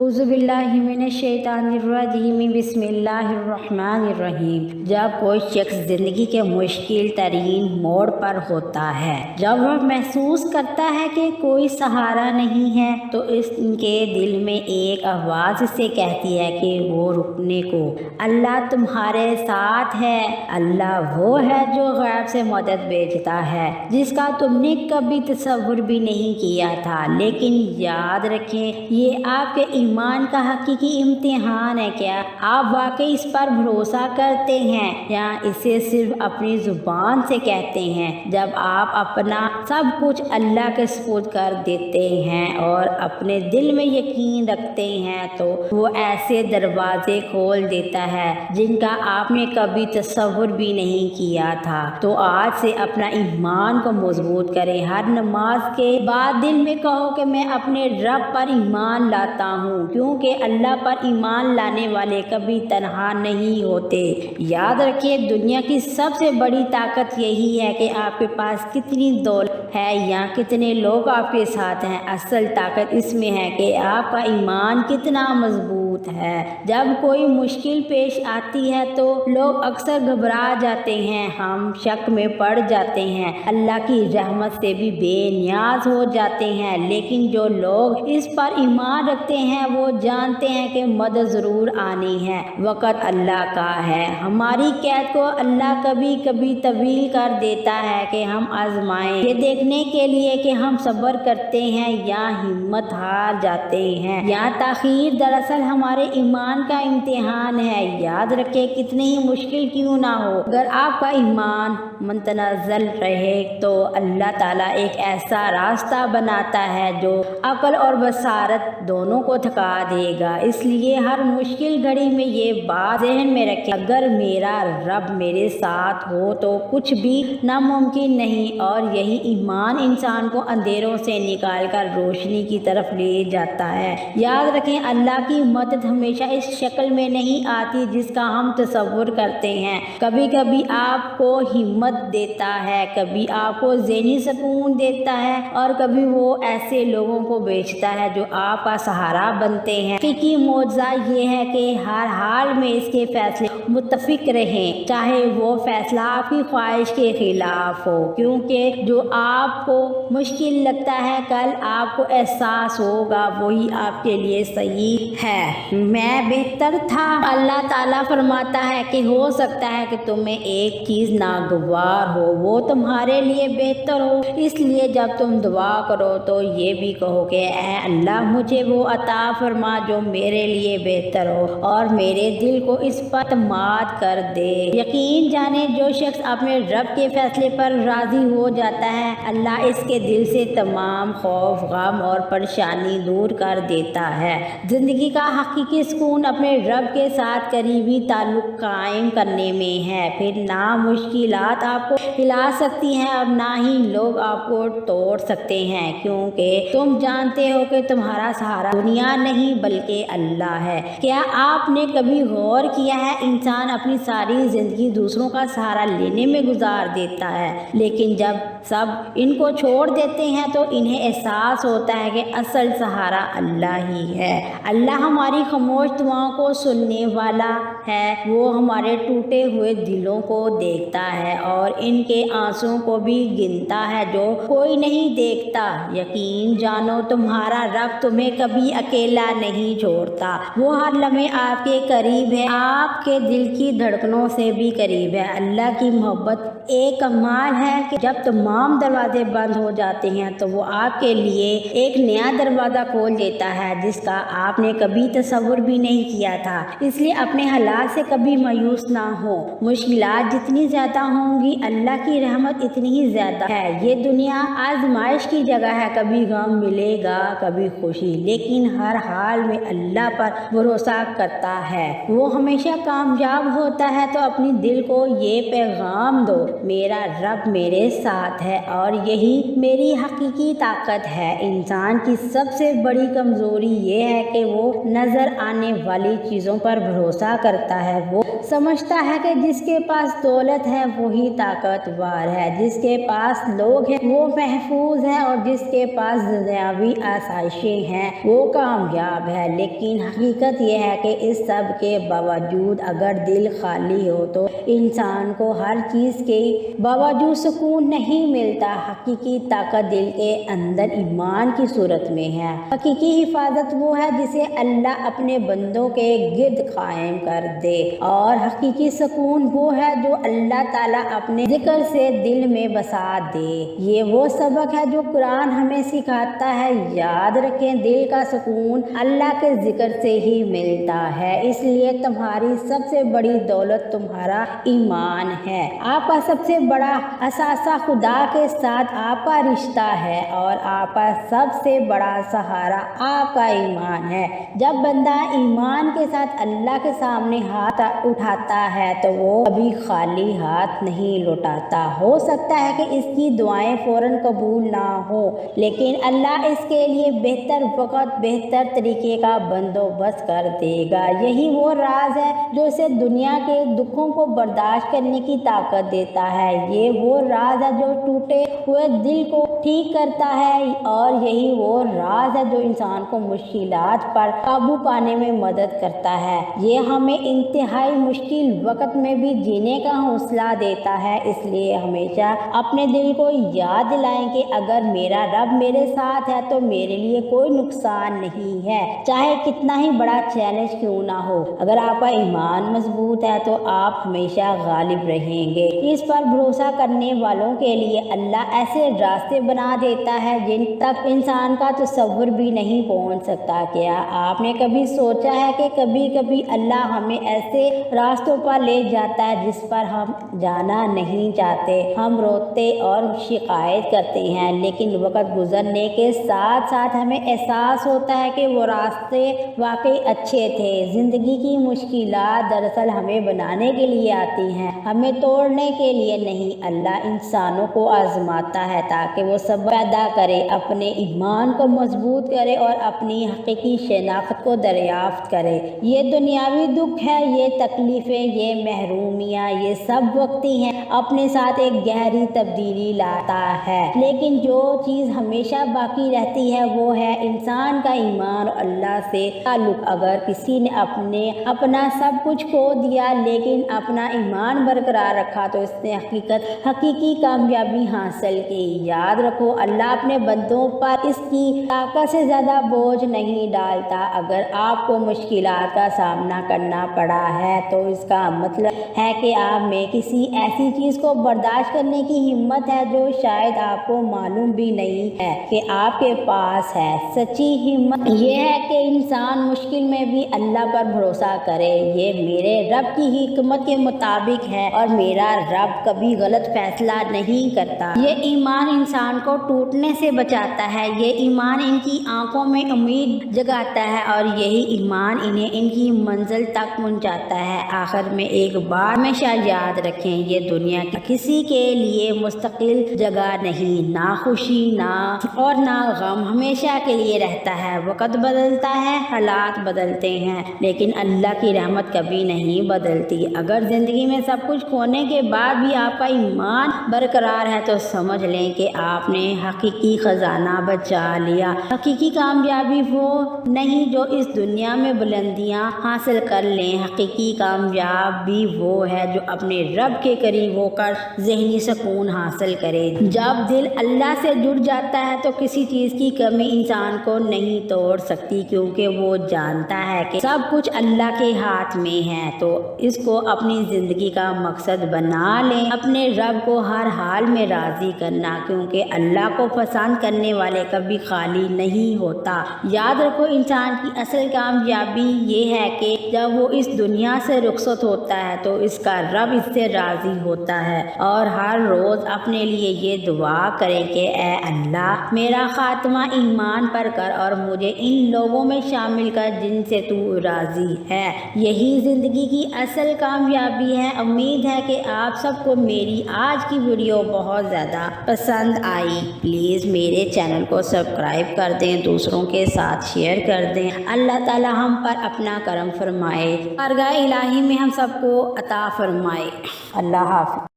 औज़ुबिल्लाहिमिनश्शैतानिर्रजीम बिस्मिल्लाहिर्रहमानिर्रहीम। जब कोई शख्स ज़िंदगी के मुश्किल तरीन मोड़ पर होता है, जब वह महसूस करता है कि कोई सहारा नहीं है, तो इसके दिल में एक आवाज़ से कहती है कि वो रुकने को। अल्लाह तुम्हारे साथ है। अल्लाह वो है जो गैब से मदद भेजता है, जिसका तुमने कभी तसव्वुर भी नहीं किया था। लेकिन याद रखें, ये आपके ईमान का हकीकी इम्तिहान है। क्या आप वाकई इस पर भरोसा करते हैं या इसे सिर्फ अपनी ज़ुबान से कहते हैं? जब आप अपना सब कुछ अल्लाह के सुपुर्द कर देते हैं और अपने दिल में यकीन रखते हैं, तो वो ऐसे दरवाजे खोल देता है जिनका आपने कभी तसव्वुर भी नहीं किया था। तो आज से अपना ईमान को मजबूत करें। हर नमाज के बाद दिल में कहो कि मैं अपने रब पर ईमान लाता हूँ, क्योंकि अल्लाह पर ईमान लाने वाले कभी तन्हा नहीं होते। याद रखिए, दुनिया की सबसे बड़ी ताकत यही है कि आपके पास कितनी दौलत है या कितने लोग आपके साथ हैं। असल ताकत इसमें है कि आपका ईमान कितना मजबूत है। जब कोई मुश्किल पेश आती है तो लोग अक्सर घबरा जाते हैं, हम शक में पड़ जाते हैं, अल्लाह की रहमत से भी बेनियाज हो जाते हैं। लेकिन जो लोग इस पर ईमान रखते हैं वो जानते हैं कि मदद ज़रूर आनी है, वक़्त अल्लाह का है। हमारी कैद को अल्लाह कभी कभी तवील कर देता है कि हम आजमाएं, ये देखने के लिए कि हम सब्र करते हैं या हिम्मत हार जाते हैं। यहाँ ताख़ीर दरअसल हमारे ईमान का इम्तिहान है। याद रखें, कितनी ही मुश्किल क्यों ना हो, अगर आपका ईमान मुतनज़्ज़ल रहे तो अल्लाह ताला एक ऐसा रास्ता बनाता है जो अक्ल और बसारत दोनों को थका देगा। इसलिए हर मुश्किल घड़ी में ये बात ज़हन में रखें, अगर मेरा रब मेरे साथ हो तो कुछ भी नामुमकिन नहीं। और यही ईमान इंसान को अंधेरों से निकाल कर रोशनी की तरफ ले जाता है। याद रखें, अल्लाह की मदद हमेशा इस शक्ल में नहीं आती जिसका हम तसव्वुर करते हैं। कभी कभी आपको हिम्मत देता है, कभी आपको ज़हनी सुकून देता है, और कभी वो ऐसे लोगों को भेजता है जो आपका सहारा बनते हैं। हकीकी मौज़ा ये है कि हर हाल में इसके फैसले मुत्तफिक रहें, चाहे वो फैसला आपकी ख्वाहिश के खिलाफ हो, क्योंकि जो आपको मुश्किल लगता है कल आपको एहसास होगा वही आपके लिए सही है। मैं बेहतर था। अल्लाह ताला फरमाता है कि हो सकता है कि तुम्हें एक चीज़ नागवार हो, वो तुम्हारे लिए बेहतर हो। इसलिए जब तुम दुआ करो तो ये भी कहो कि ऐ अल्लाह, मुझे वो अता फरमा जो मेरे लिए बेहतर हो, और मेरे दिल को इस पर तमाद कर दे। यकीन जाने, जो शख्स अपने रब के फैसले पर राज़ी हो जाता है, अल्लाह इसके दिल से तमाम खौफ, गम और परेशानी दूर कर देता है। ज़िंदगी का हकीकी सुकून अपने रब के साथ करीबी ताल्लुक़ कायम करने में है। फिर ना मुश्किलात आपको हिला सकती हैं और ना ही लोग आपको तोड़ सकते हैं, क्योंकि तुम जानते हो कि तुम्हारा सहारा दुनिया नहीं बल्कि अल्लाह है। क्या आपने कभी गौर किया है, इंसान अपनी सारी ज़िंदगी दूसरों का सहारा लेने में गुजार देता है, लेकिन जब सब इनको छोड़ देते हैं तो इन्हें एहसास होता है कि असल सहारा अल्लाह ही है। अल्लाह हमारी खामोश दुआओं को सुनने वाला है। वो हमारे टूटे हुए दिलों को देखता है और इनके आंसुओं को भी गिनता है जो कोई नहीं देखता। यकीन जानो, तुम्हारा रब तुम्हें कभी अकेला नहीं छोड़ता। वो हर लम्हे आपके करीब है, आपके दिल की धड़कनों से भी करीब है। अल्लाह की मोहब्बत एक कमाल है कि जब तमाम दरवाजे बंद हो जाते हैं तो वो आपके लिए एक नया दरवाज़ा खोल देता है जिसका आपने कभी तसव्वुर भी नहीं किया था। इसलिए अपने हालात से कभी मायूस ना हो। मुश्किलात जितनी ज़्यादा होंगी, अल्लाह की रहमत इतनी ही ज़्यादा है। ये दुनिया आजमाइश की जगह है, कभी गम मिलेगा कभी खुशी, लेकिन हर हाल में अल्लाह पर भरोसा करता है वो हमेशा कामयाब होता है। तो अपनी दिल को ये पैगाम दो, मेरा रब मेरे साथ है और यही मेरी हकीकी ताकत है। इंसान की सबसे बड़ी कमज़ोरी ये है कि वो नज़र नज़र आने वाली चीज़ों पर भरोसा करता है। वो समझता है कि जिसके पास दौलत है वही ताकतवर है, जिसके पास लोग हैं वो महफूज है और जिसके पास दुनियावी आसाइशें हैं वो कामयाब है। लेकिन हकीकत यह है कि इस सब के बावजूद अगर दिल खाली हो तो इंसान को हर चीज़ के बावजूद सुकून नहीं मिलता। हकीकी ताकत दिल के अंदर ईमान की सूरत में है। हकीकी हिफाजत वो है जिसे अल्लाह अपने बंदों के गिर्द कायम कर दे, और हकीकी सुकून वो है जो अल्लाह ताला अपने जिक्र से दिल में बसा दे। ये वो सबक है जो कुरान हमें सिखाता है। याद रखें, दिल का सुकून अल्लाह के जिक्र से ही मिलता है, इसलिए तुम्हारी सबसे बड़ी दौलत तुम्हारा ईमान है। आपका सबसे बड़ा असासा खुदा के साथ आपका रिश्ता है और आपका सबसे बड़ा सहारा आपका ईमान है। जब बंदा ईमान के साथ अल्लाह के सामने हाथ उठाता है तो वो कभी खाली हाथ नहीं लौटाता। हो सकता है कि इसकी दुआएं फौरन कबूल ना हो, लेकिन अल्लाह इसके लिए बेहतर वक्त बेहतर तरीके का बंदोबस्त कर देगा। यही वो राज है जो इसे दुनिया के दुखों को बर्दाश्त करने की ताकत देता है। ये वो राज है जो टूटे हुए दिल को ठीक करता है, और यही वो राज है जो इंसान को मुश्किलात पर काबू पाने में मदद करता है। ये हमें इंतहाई मुश्किल वक्त में भी जीने का हौसला देता है। इसलिए हमेशा अपने दिल को याद दिलाएं कि अगर मेरा रब मेरे साथ है तो मेरे लिए कोई नुकसान नहीं है, चाहे कितना ही बड़ा चैलेंज क्यों ना हो। अगर आपका ईमान मजबूत है तो आप हमेशा गालिब रहेंगे। इस पर भरोसा करने वालों के लिए अल्लाह ऐसे रास्ते बना देता है जिन तक इंसान का तसव्वुर भी नहीं पहुंच सकता। क्या आपने कभी सोचा है कि कभी कभी अल्लाह हमें ऐसे रास्तों पर ले जाता है जिस पर हम जाना नहीं चाहते। हम रोते और शिकायत करते हैं, लेकिन वक्त गुजरने के साथ साथ हमें एहसास होता है कि वो रास्ते वाकई अच्छे थे। जिंदगी की मुश्किलात दरअसल हमें बनाने के लिए आती हैं, हमें तोड़ने के लिए नहीं। अल्लाह इंसानों को आजमाता है ताकि वो सब पैदा करे, अपने ईमान को मजबूत करे और अपनी हकीकी शनाख्त को दरियाफ्त करे। ये दुनियावी दुख है, ये तकलीफ़ें, ये महरूमियाँ, ये सब वक्ती हैं, अपने साथ एक गहरी तब्दीली लाता है। लेकिन जो चीज़ हमेशा बाकी रहती है वो है इंसान का ईमान और अल्लाह से ताल्लुक़। अगर किसी ने अपना सब कुछ खो दिया लेकिन अपना ईमान बरकरार रखा तो इसने हकीकी कामयाबी हासिल की। याद रखो, अल्लाह अपने बंदों पर इसकी ताकत से ज़्यादा बोझ नहीं डालता। अगर आपको मुश्किलात का सामना करना पड़ा है तो इसका मतलब है कि आप में किसी ऐसी चीज़ को बर्दाश्त करने की हिम्मत है जो शायद आपको मालूम भी नहीं है कि आपके पास है। सच्ची हिम्मत ये है कि इंसान मुश्किल में भी अल्लाह पर भरोसा करे। ये मेरे रब की हिकमत के मुताबिक है और मेरा रब कभी गलत फैसला नहीं करता। ये ईमान इंसान को टूटने से बचाता है, ये ईमान इनकी आंखों में उम्मीद जगाता है और यही ईमान इन्हें इनकी मंजिल तक पहुंचाता है। आखिर में एक बात हमेशा याद रखें, ये दुनिया किसी के लिए मुस्तकिल जगह नहीं, ना खुशी ना गम, हमेशा के लिए रहता है। वक्त बदलता है, हालात बदलते हैं, लेकिन अल्लाह की रहमत कभी नहीं बदलती। अगर ज़िंदगी में सब कुछ खोने के बाद भी आपका ईमान बरकरार है तो समझ लें कि आपने हकीकी ख़जाना बचा लिया। हकीकी कामयाबी वो नहीं जो इस दुनिया में बुलंदियां हासिल कर लें, हकीकी कामयाबी वो है जो अपने रब के करीब होकर ज़हनी सुकून हासिल करे। जब दिल अल्लाह से जुड़ जाता है तो किसी चीज़ की कमी इंसान को नहीं तोड़ सकती, क्योंकि वो जानता है कि सब कुछ अल्लाह के हाथ में है। तो इसको अपनी ज़िंदगी का मकसद बना लें, अपने रब को हर हाल में राज़ी करना, क्योंकि अल्लाह को पसंद करने वाले कभी खाली नहीं होता। याद रखो, इंसान की असल कामयाबी ये है कि जब वो इस दुनिया से रुखसत होता है तो इसका रब इससे राज़ी होता है, और हर रोज़ अपने लिए ये दुआ करें कि ए अल्लाह, मेरा खात्मा ईमान पर कर और मुझे इन लोगों में शामिल कर जिनसे तू राज़ी है। यही ज़िंदगी की असल कामयाबी है। उम्मीद है कि आप सबको मेरी आज की वीडियो बहुत ज़्यादा पसंद आई। प्लीज़ मेरे चैनल को सब्सक्राइब कर दें, दूसरों के साथ शेयर कर दें। अल्लाह اللہ تعالی ہم پر اپنا کرم فرمائے، بارگاہ الہی میں ہم سب کو عطا فرمائے۔ اللہ حافظ۔